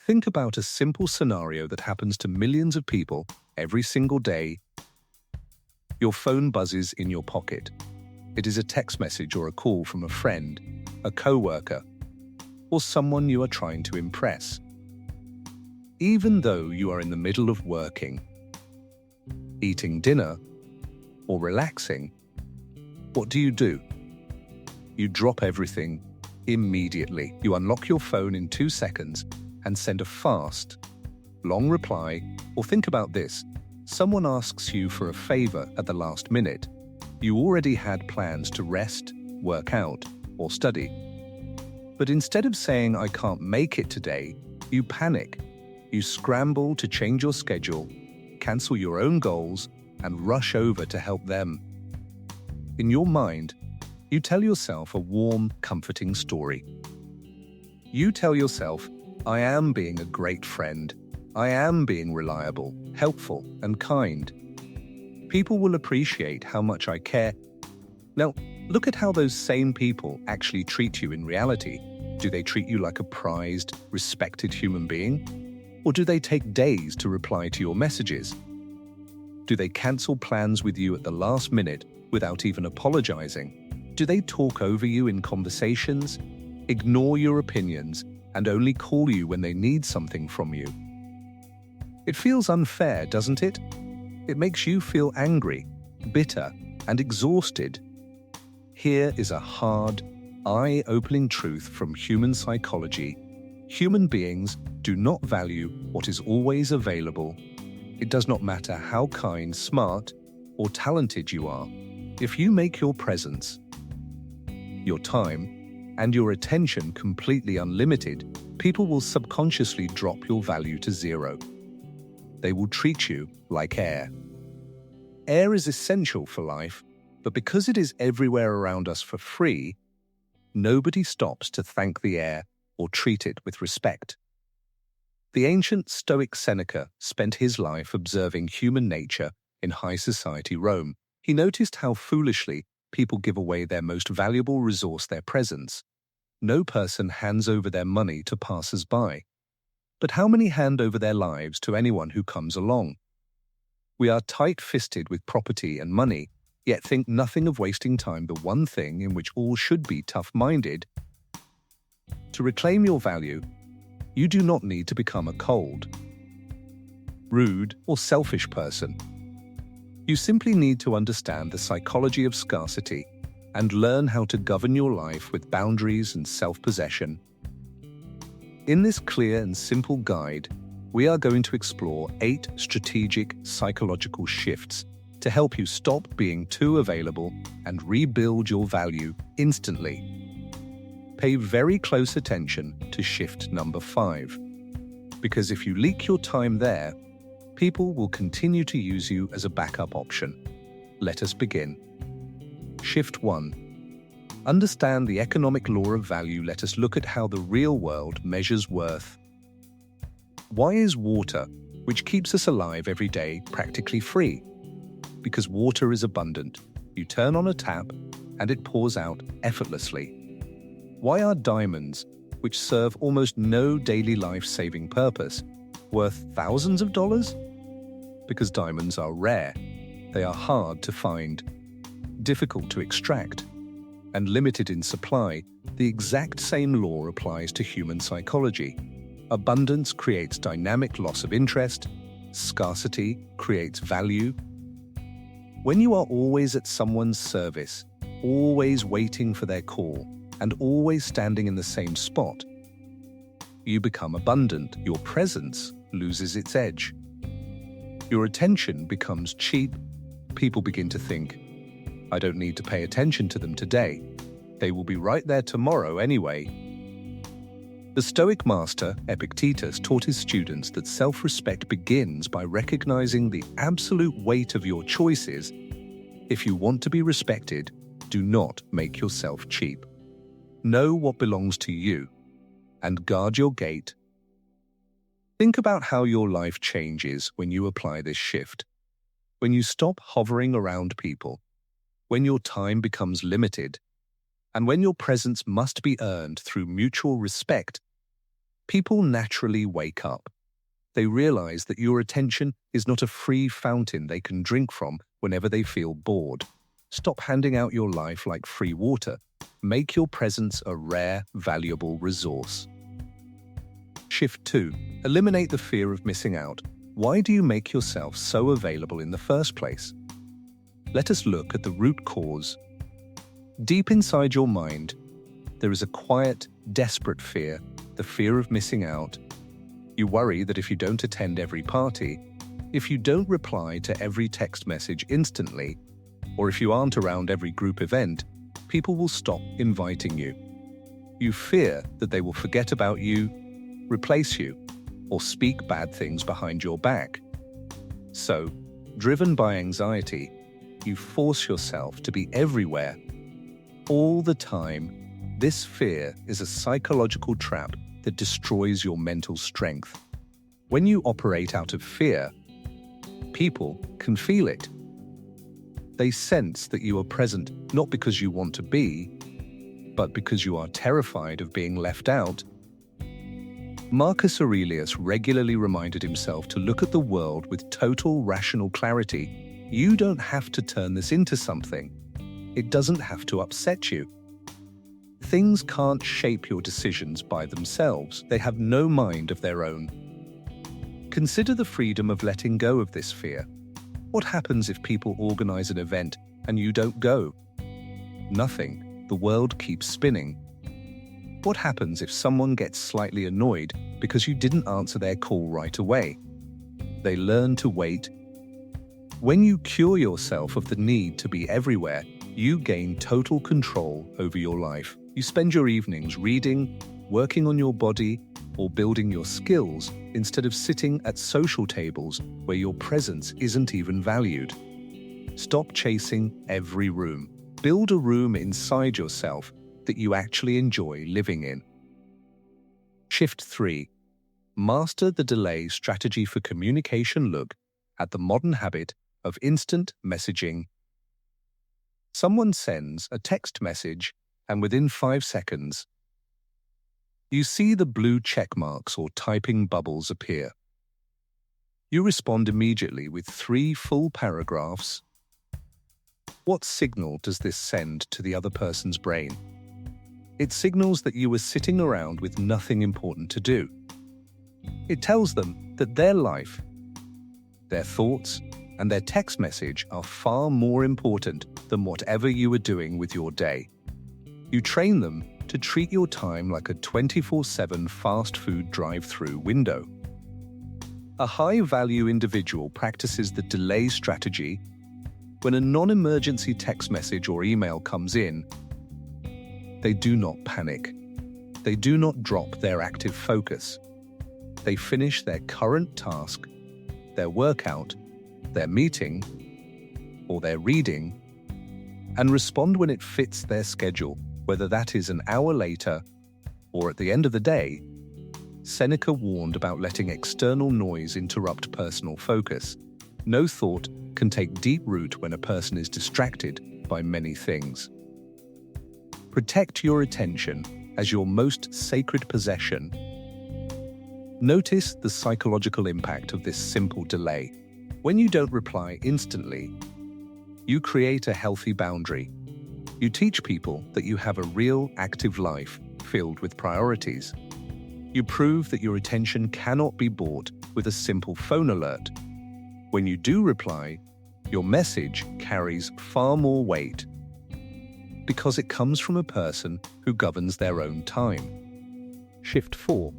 Think about a simple scenario that happens to millions of people every single day. Your phone buzzes in your pocket. It is a text message or a call from a friend, a coworker, or someone you are trying to impress. Even though you are in the middle of working, eating dinner, or relaxing, what do? You drop everything immediately. You unlock your phone in 2 seconds and send a fast, long reply. Or think about this. Someone asks you for a favor at the last minute. You already had plans to rest, work out, or study. But instead of saying, "I can't make it today," you panic. You scramble to change your schedule, cancel your own goals, and rush over to help them. In your mind, you tell yourself a warm, comforting story. You tell yourself, "I am being a great friend. I am being reliable, helpful, and kind. People will appreciate how much I care." Now, look at how those same people actually treat you in reality. Do they treat you like a prized, respected human being? Or do they take days to reply to your messages? Do they cancel plans with you at the last minute without even apologizing? Do they talk over you in conversations, ignore your opinions, and only call you when they need something from you? It feels unfair, doesn't it? It makes you feel angry, bitter, and exhausted. Here is a hard, eye-opening truth from human psychology. Human beings do not value what is always available. It does not matter how kind, smart, or talented you are. If you make your presence, your time, and your attention completely unlimited, people will subconsciously drop your value to zero. They will treat you like air. Air is essential for life, but because it is everywhere around us for free, nobody stops to thank the air or treat it with respect. The ancient Stoic Seneca spent his life observing human nature in high society Rome. He noticed how foolishly people give away their most valuable resource, their presence. No person hands over their money to passers-by. But how many hand over their lives to anyone who comes along? We are tight-fisted with property and money, yet think nothing of wasting time, the one thing in which all should be tough-minded. To reclaim your value, you do not need to become a cold, rude, or selfish person. You simply need to understand the psychology of scarcity and learn how to govern your life with boundaries and self-possession. In this clear and simple guide, we are going to explore 8 strategic psychological shifts to help you stop being too available and rebuild your value instantly. Pay very close attention to shift number 5, because if you leak your time there, people will continue to use you as a backup option. Let us begin. Shift 1. Understand the economic law of value. Let us look at how the real world measures worth. Why is water, which keeps us alive every day, practically free? Because water is abundant. You turn on a tap, and it pours out effortlessly. Why are diamonds, which serve almost no daily life-saving purpose, worth thousands of dollars? Because diamonds are rare. They are hard to find, difficult to extract, and limited in supply. The exact same law applies to human psychology. Abundance creates dynamic loss of interest. Scarcity creates value. When you are always at someone's service, always waiting for their call, and always standing in the same spot, you become abundant. Your presence loses its edge. Your attention becomes cheap. People begin to think, "I don't need to pay attention to them today. They will be right there tomorrow anyway." The Stoic master, Epictetus, taught his students that self-respect begins by recognizing the absolute weight of your choices. If you want to be respected, do not make yourself cheap. Know what belongs to you, and guard your gate. Think about how your life changes when you apply this shift. When you stop hovering around people, when your time becomes limited, and when your presence must be earned through mutual respect. People naturally wake up. They realize that your attention is not a free fountain they can drink from whenever they feel bored. Stop handing out your life like free water. Make your presence a rare, valuable resource. Shift 2. Eliminate the fear of missing out. Why do you make yourself so available in the first place? Let us look at the root cause. Deep inside your mind, there is a quiet, desperate fear, the fear of missing out. You worry that if you don't attend every party, if you don't reply to every text message instantly, or if you aren't around every group event, people will stop inviting you. You fear that they will forget about you, replace you, or speak bad things behind your back. So, driven by anxiety, you force yourself to be everywhere, all the time. This fear is a psychological trap that destroys your mental strength. When you operate out of fear, people can feel it. They sense that you are present not because you want to be, but because you are terrified of being left out. Marcus Aurelius regularly reminded himself to look at the world with total rational clarity. You don't have to turn this into something. It doesn't have to upset you. Things can't shape your decisions by themselves. They have no mind of their own. Consider the freedom of letting go of this fear. What happens if people organize an event and you don't go? Nothing. The world keeps spinning. What happens if someone gets slightly annoyed because you didn't answer their call right away? They learn to wait. When you cure yourself of the need to be everywhere, you gain total control over your life. You spend your evenings reading, working on your body, or building your skills instead of sitting at social tables where your presence isn't even valued. Stop chasing every room. Build a room inside yourself that you actually enjoy living in. Shift 3. Master the delay strategy for communication. Look at the modern habit of instant messaging. Someone sends a text message, and within 5 seconds, you see the blue check marks or typing bubbles appear. You respond immediately with 3 full paragraphs. What signal does this send to the other person's brain? It signals that you were sitting around with nothing important to do. It tells them that their life, their thoughts, and their text message are far more important than whatever you were doing with your day. You train them to treat your time like a 24/7 fast food drive-through window. A high-value individual practices the delay strategy. When a non-emergency text message or email comes in, they do not panic. They do not drop their active focus. They finish their current task, their workout, their meeting, or their reading, and respond when it fits their schedule, whether that is an hour later or at the end of the day. Seneca warned about letting external noise interrupt personal focus. No thought can take deep root when a person is distracted by many things. Protect your attention as your most sacred possession. Notice the psychological impact of this simple delay. When you don't reply instantly, you create a healthy boundary. You teach people that you have a real, active life filled with priorities. You prove that your attention cannot be bought with a simple phone alert. When you do reply, your message carries far more weight because it comes from a person who governs their own time. Shift 4.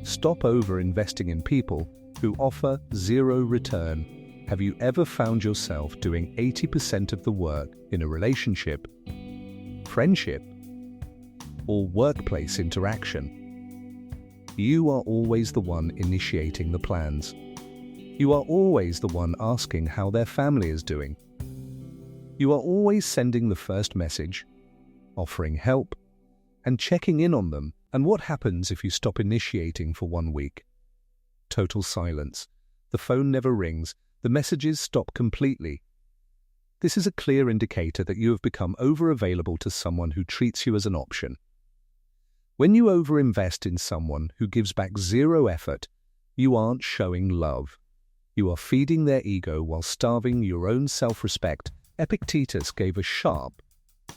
Stop over-investing in people who offer zero return. Have you ever found yourself doing 80% of the work in a relationship, friendship, or workplace interaction? You are always the one initiating the plans. You are always the one asking how their family is doing. You are always sending the first message, offering help, and checking in on them. And what happens if you stop initiating for 1 week? Total silence. The phone never rings. The messages stop completely. This is a clear indicator that you have become over-available to someone who treats you as an option. When you overinvest in someone who gives back zero effort, you aren't showing love. You are feeding their ego while starving your own self-respect. Epictetus gave a sharp,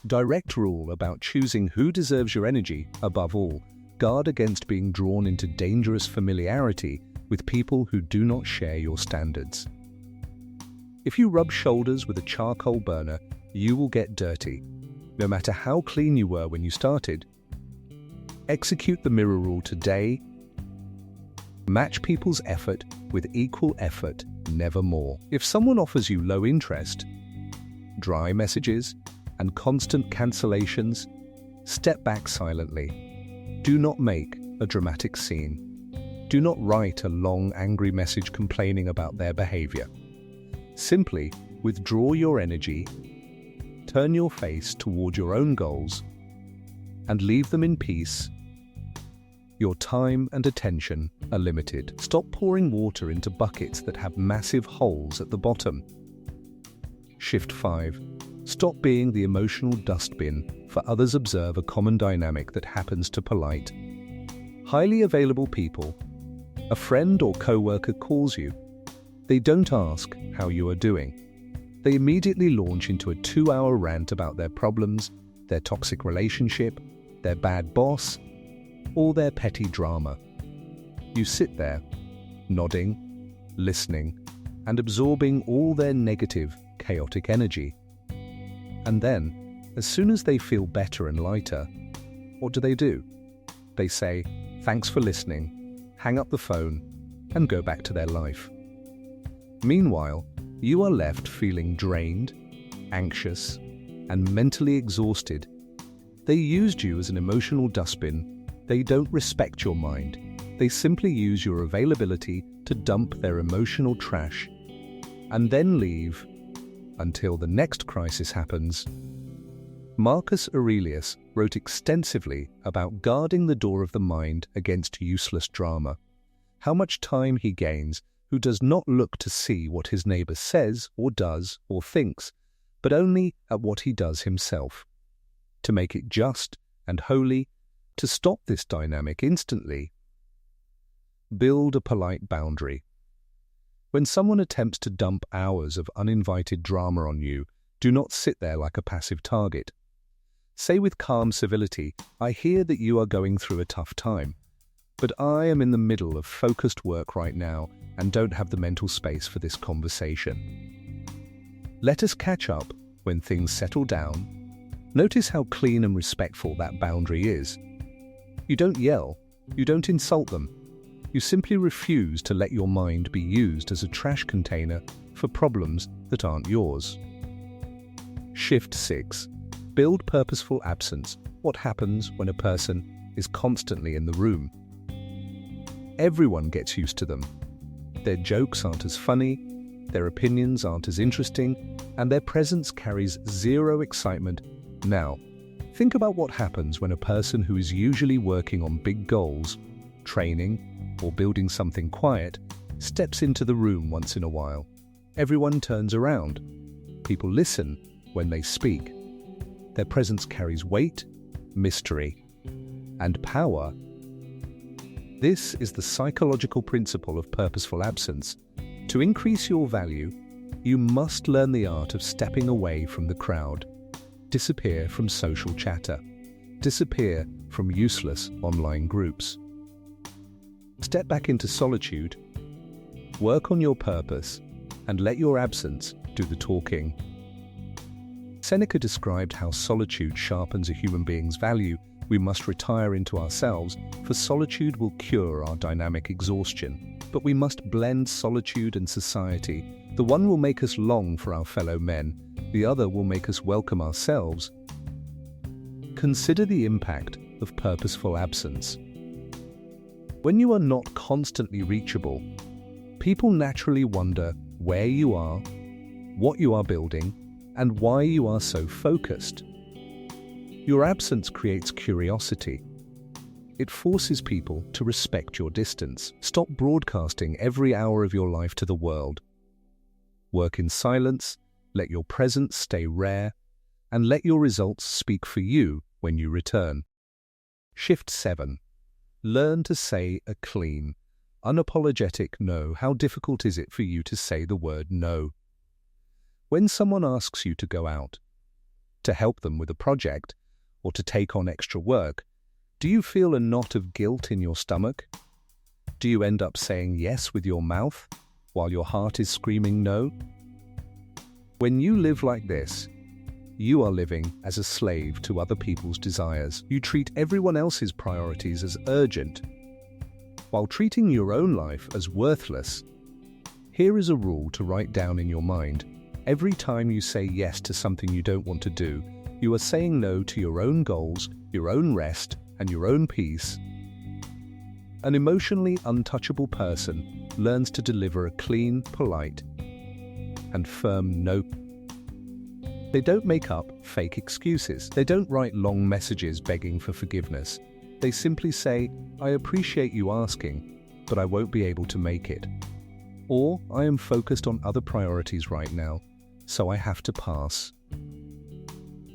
direct rule about choosing who deserves your energy. Above all, guard against being drawn into dangerous familiarity with people who do not share your standards. If you rub shoulders with a charcoal burner, you will get dirty, no matter how clean you were when you started. Execute the mirror rule today. Match people's effort with equal effort, never more. If someone offers you low interest, dry messages, and constant cancellations, step back silently. Do not make a dramatic scene. Do not write a long, angry message complaining about their behavior. Simply withdraw your energy, turn your face toward your own goals, and leave them in peace. Your time and attention are limited. Stop pouring water into buckets that have massive holes at the bottom. Shift 5. Stop being the emotional dustbin for others. Observe a common dynamic that happens to polite, highly available people. A friend or co-worker calls you. They don't ask how you are doing. They immediately launch into a 2-hour rant about their problems, their toxic relationship, their bad boss, or their petty drama. You sit there, nodding, listening, and absorbing all their negative, chaotic energy. And then, as soon as they feel better and lighter, what do? They say, "Thanks for listening," hang up the phone, and go back to their life. Meanwhile, you are left feeling drained, anxious, and mentally exhausted. They used you as an emotional dustbin. They don't respect your mind. They simply use your availability to dump their emotional trash and then leave until the next crisis happens. Marcus Aurelius wrote extensively about guarding the door of the mind against useless drama. How much time he gains who does not look to see what his neighbor says or does or thinks, but only at what he does himself. To make it just and holy, to stop this dynamic instantly, build a polite boundary. When someone attempts to dump hours of uninvited drama on you, do not sit there like a passive target. Say with calm civility, "I hear that you are going through a tough time, but I am in the middle of focused work right now and don't have the mental space for this conversation. Let us catch up when things settle down." Notice how clean and respectful that boundary is. You don't yell, you don't insult them. You simply refuse to let your mind be used as a trash container for problems that aren't yours. Shift 6. Build purposeful absence. What happens when a person is constantly in the room? Everyone gets used to them. Their jokes aren't as funny, their opinions aren't as interesting, and their presence carries zero excitement. Now, think about what happens when a person who is usually working on big goals, training, or building something quiet, steps into the room once in a while. Everyone turns around. People listen when they speak. Their presence carries weight, mystery, and power. This is the psychological principle of purposeful absence. To increase your value, you must learn the art of stepping away from the crowd. Disappear from social chatter. Disappear from useless online groups. Step back into solitude. Work on your purpose and let your absence do the talking. Seneca described how solitude sharpens a human being's value. We must retire into ourselves, for solitude will cure our dynamic exhaustion. But we must blend solitude and society. The one will make us long for our fellow men, the other will make us welcome ourselves. Consider the impact of purposeful absence. When you are not constantly reachable, people naturally wonder where you are, what you are building, and why you are so focused. Your absence creates curiosity. It forces people to respect your distance. Stop broadcasting every hour of your life to the world. Work in silence, let your presence stay rare, and let your results speak for you when you return. Shift 7. Learn to say a clean, unapologetic no. How difficult is it for you to say the word no? When someone asks you to go out, to help them with a project, or to take on extra work, do you feel a knot of guilt in your stomach? Do you end up saying yes with your mouth, while your heart is screaming no? When you live like this, you are living as a slave to other people's desires. You treat everyone else's priorities as urgent, while treating your own life as worthless. Here is a rule to write down in your mind. Every time you say yes to something you don't want to do, you are saying no to your own goals, your own rest, and your own peace. An emotionally untouchable person learns to deliver a clean, polite, and firm no. They don't make up fake excuses. They don't write long messages begging for forgiveness. They simply say, "I appreciate you asking, but I won't be able to make it." Or, "I am focused on other priorities right now, so I have to pass."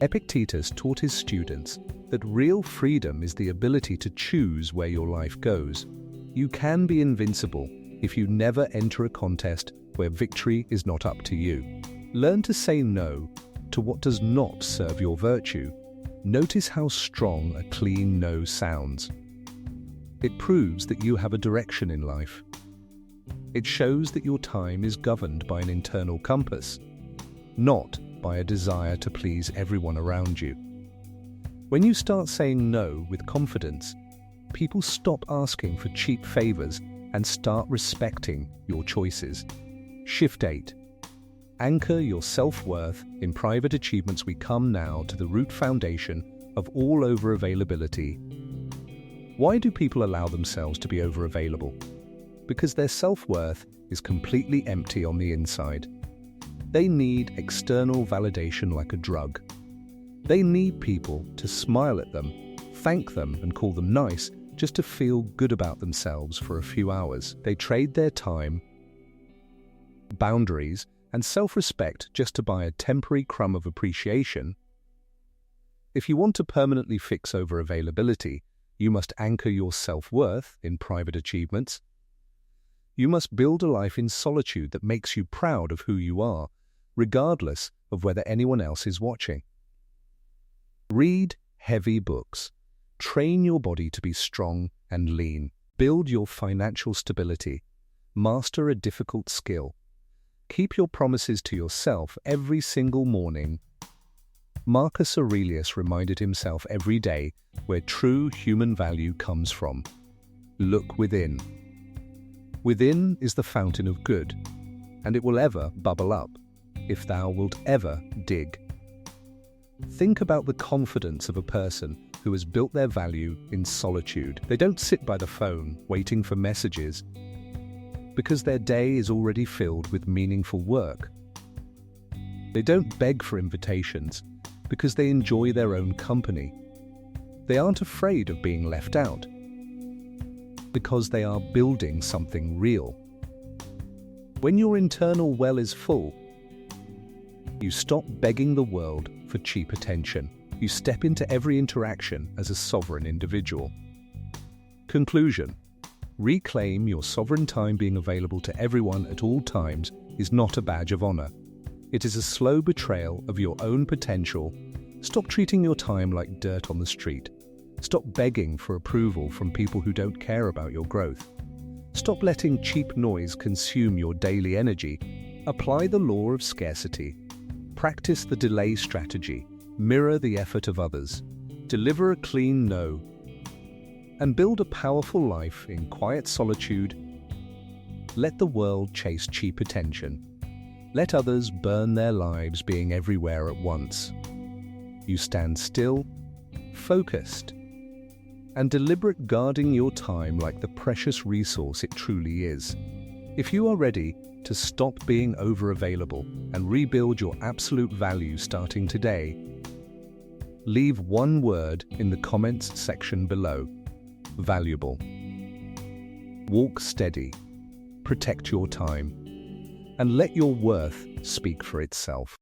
Epictetus taught his students that real freedom is the ability to choose where your life goes. You can be invincible if you never enter a contest where victory is not up to you. Learn to say no to what does not serve your virtue. Notice how strong a clean no sounds. It proves that you have a direction in life. It shows that your time is governed by an internal compass, not by a desire to please everyone around you. When you start saying no with confidence, people stop asking for cheap favors and start respecting your choices. Shift 8. Anchor your self-worth in private achievements. We come now to the root foundation of all over-availability. Why do people allow themselves to be over-available? Because their self-worth is completely empty on the inside. They need external validation like a drug. They need people to smile at them, thank them, and call them nice just to feel good about themselves for a few hours. They trade their time, boundaries, and self-respect just to buy a temporary crumb of appreciation. If you want to permanently fix over-availability, you must anchor your self-worth in private achievements. You must build a life in solitude that makes you proud of who you are, regardless of whether anyone else is watching. Read heavy books. Train your body to be strong and lean. Build your financial stability. Master a difficult skill. Keep your promises to yourself every single morning. Marcus Aurelius reminded himself every day where true human value comes from. Look within. Within is the fountain of good, and it will ever bubble up, if thou wilt ever dig. Think about the confidence of a person who has built their value in solitude. They don't sit by the phone waiting for messages, because their day is already filled with meaningful work. They don't beg for invitations because they enjoy their own company. They aren't afraid of being left out because they are building something real. When your internal well is full, you stop begging the world for cheap attention. You step into every interaction as a sovereign individual. Conclusion. Reclaim your sovereign time. Being available to everyone at all times is not a badge of honor. It is a slow betrayal of your own potential. Stop treating your time like dirt on the street. Stop begging for approval from people who don't care about your growth. Stop letting cheap noise consume your daily energy. Apply the law of scarcity. Practice the delay strategy. Mirror the effort of others. Deliver a clean no. And build a powerful life in quiet solitude. Let the world chase cheap attention. Let others burn their lives being everywhere at once. You stand still, focused, and deliberate, guarding your time like the precious resource it truly is. If you are ready to stop being over-available and rebuild your absolute value starting today, leave one word in the comments section below. Valuable. Walk steady, protect your time, and let your worth speak for itself.